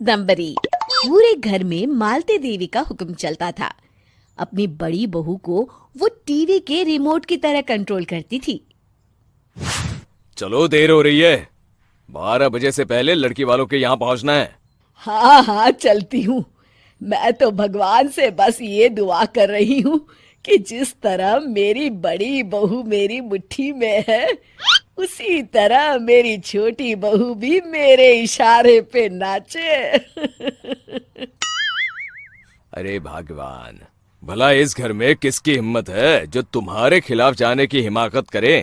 नंबरी। पूरे घर में मालती देवी का हुक्म चलता था। अपनी बड़ी बहू को वो टीवी के रिमोट की तरह कंट्रोल करती थी। चलो, देर हो रही है। 12 बजे से पहले लड़की वालों के यहाँ पहुंचना है। हाँ हाँ, चलती हूँ। मैं तो भगवान से बस ये दुआ कर रही हूँ कि जिस तरह मेरी बड़ी बहू मेरी मुट्ठी में है, उसी तरह मेरी छोटी बहू भी मेरे इशारे पे नाचे। अरे भगवान, भला इस घर में किसकी हिम्मत है जो तुम्हारे खिलाफ जाने की हिमाकत करे।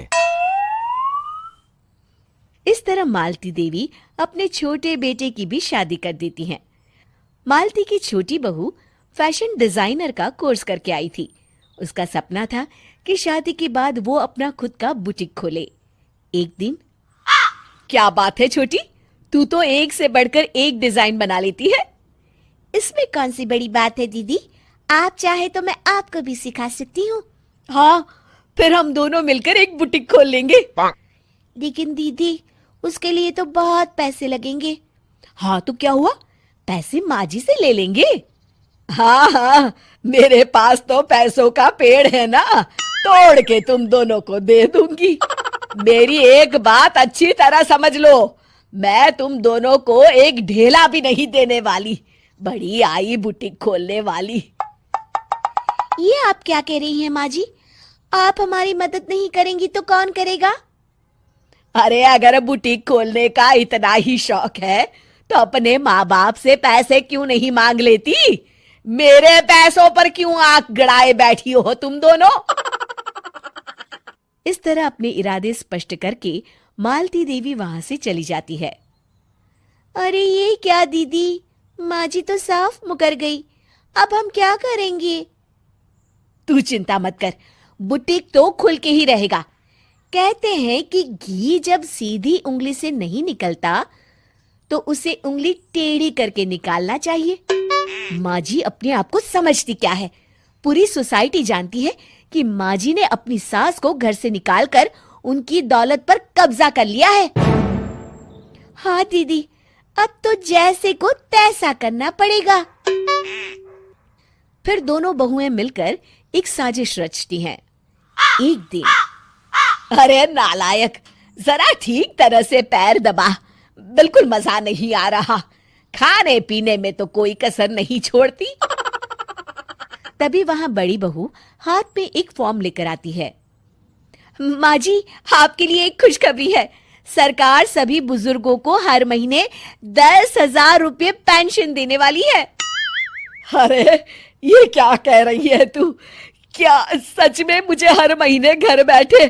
इस तरह मालती देवी अपने छोटे बेटे की भी शादी कर देती हैं। मालती की छोटी बहू फैशन डिजाइनर का कोर्स करके आई थी। उसका सपना था कि शादी के बाद वो अपना खुद का बुटीक खोले। एक दिन, क्या बात है छोटी, तू तो एक से बढ़कर एक डिजाइन बना लेती है। इसमें कौन सी बड़ी बात है दीदी, आप चाहे तो मैं आपको भी सिखा सकती हूँ। हाँ, फिर हम दोनों मिलकर एक बुटीक खोल लेंगे। लेकिन दीदी, उसके लिए तो बहुत पैसे लगेंगे। हाँ तो क्या हुआ, पैसे माँ जी से ले लेंगे। हाँ हाँ, मेरे पास तो पैसों का पेड़ है ना, तोड़ के तुम दोनों को दे दूंगी। मेरी एक बात अच्छी तरह समझ लो, मैं तुम दोनों को एक ढेला भी नहीं देने वाली। बड़ी आई बुटीक खोलने वाली। ये आप क्या कह रही हैं माँ जी? आप हमारी मदद नहीं करेंगी तो कौन करेगा? अरे अगर बुटीक खोलने का इतना ही शौक है तो अपने माँ बाप से पैसे क्यों नहीं मांग लेती? मेरे पैसों पर क्यों आंख गड़ाए बैठी हो तुम दोनों? इस तरह अपने इरादे स्पष्ट करके मालती देवी वहां से चली जाती है। अरे ये क्या दीदी, माँ जी तो साफ मुकर गई। अब हम क्या करेंगे? तू चिंता मत कर, बुटीक तो खुल के ही रहेगा। कहते हैं कि घी जब सीधी उंगली से नहीं निकलता तो उसे उंगली टेढ़ी करके निकालना चाहिए। माँ जी अपने आप को समझती क्या है? पूरी सोसाइटी जानती है कि माँ जी ने अपनी सास को घर से निकालकर उनकी दौलत पर कब्जा कर लिया है। हाँ दीदी, अब तो जैसे को तैसा करना पड़ेगा। फिर दोनों बहुएं मिलकर एक साजिश रचती हैं। एक दिन, अरे नालायक, जरा ठीक तरह से पैर दबा, बिल्कुल मजा नहीं आ रहा। खाने पीने में तो कोई कसर नहीं छोड़ती। तभी वहां बड़ी बहू हाथ में एक फॉर्म लेकर आती है। माँ जी, आपके लिए एक खुशखबरी है। सरकार सभी बुजुर्गों को हर महीने 10,000 रुपये पेंशन देने वाली है। अरे ये क्या कह रही है तू? क्या सच में मुझे हर महीने घर बैठे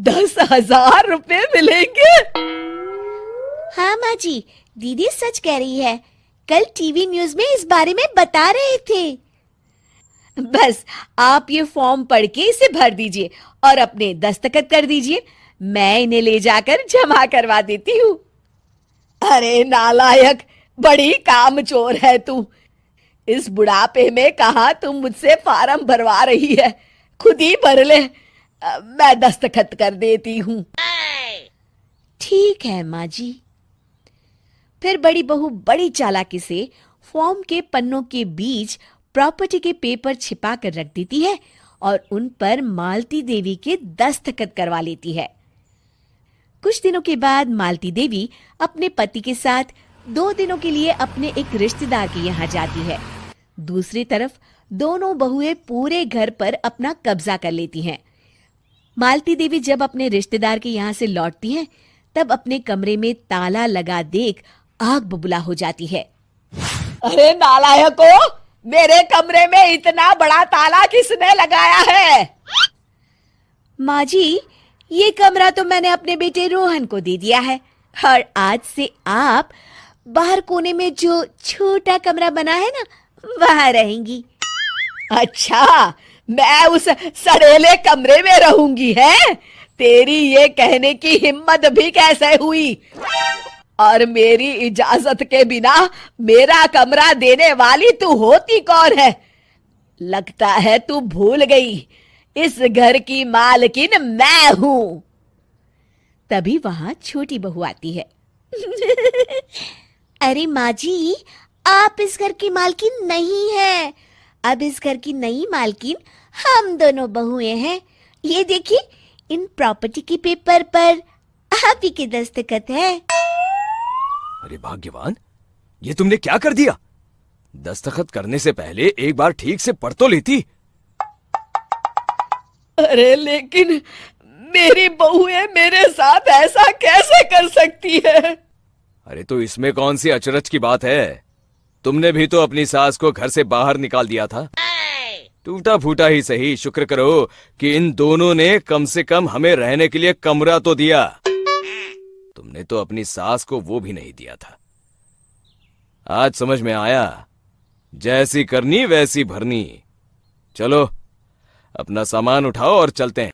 10,000 रुपये मिलेंगे? हाँ माँ जी, दीदी सच कह रही है। कल टीवी न्यूज में इस बारे में बता रहे थे। बस आप ये फॉर्म पढ़ के इसे भर दीजिए और अपने दस्तखत कर दीजिए। मैं इन्हें ले जाकर जमा करवा देती हूँ। अरे नालायक, बड़ी कामचोर है तू। इस बुढ़ापे में कहाँ तुम मुझसे फार्म भरवा रही है? खुद ही भर ले, मैं दस्तखत कर देती हूँ। ठीक है माँ जी। फिर बड़ी बहू बड़ी चालाकी से फॉर्म के पन्नों के बीच प्रॉपर्टी के पेपर छिपा कर रख देती है और उन पर मालती देवी के दस्तखत करवा लेती है। कुछ दिनों के बाद मालती देवी अपने पति के साथ 2 दिनों के लिए अपने एक रिश्तेदार के यहाँ जाती है। दूसरी तरफ दोनों बहुएं पूरे घर पर अपना कब्जा कर लेती हैं। मालती देवी जब अपने रिश्तेदार के यहाँ से लौटती हैं, तब अपने कमरे में ताला लगा देख आग बबूला हो जाती है। अरे नालायको, मेरे कमरे में इतना बड़ा ताला किसने लगाया है? माँ जी, ये कमरा तो मैंने अपने बेटे रोहन को दे दिया है और आज से आप बाहर कोने में जो छोटा कमरा बना है ना, वहां रहेंगी। अच्छा, मैं उस सड़ेले कमरे में रहूंगी है? तेरी ये कहने की हिम्मत भी कैसे हुई? और मेरी इजाजत के बिना मेरा कमरा देने वाली तू होती कौन है? लगता है तू भूल गई, इस घर की मालकिन मैं हूं। तभी वहां छोटी बहू आती है। अरे माँ जी, आप इस घर की मालकिन नहीं है। अब इस घर की नई मालकिन हम दोनों बहुएं हैं। ये देखिए, इन प्रॉपर्टी के पेपर पर आप ही के दस्तखत है। अरे भाग्यवान, ये तुमने क्या कर दिया? दस्तखत करने से पहले एक बार ठीक से पढ़ तो लेती। अरे लेकिन मेरी बहुएं मेरे साथ ऐसा कैसे कर सकती है? अरे तो इसमें कौन सी अचरज की बात है? तुमने भी तो अपनी सास को घर से बाहर निकाल दिया था। टूटा फूटा ही सही, शुक्र करो कि इन दोनों ने कम से कम हमें रहने के लिए कमरा तो दिया। तुमने तो अपनी सास को वो भी नहीं दिया था। आज समझ में आया, जैसी करनी वैसी भरनी। चलो अपना सामान उठाओ और चलते हैं।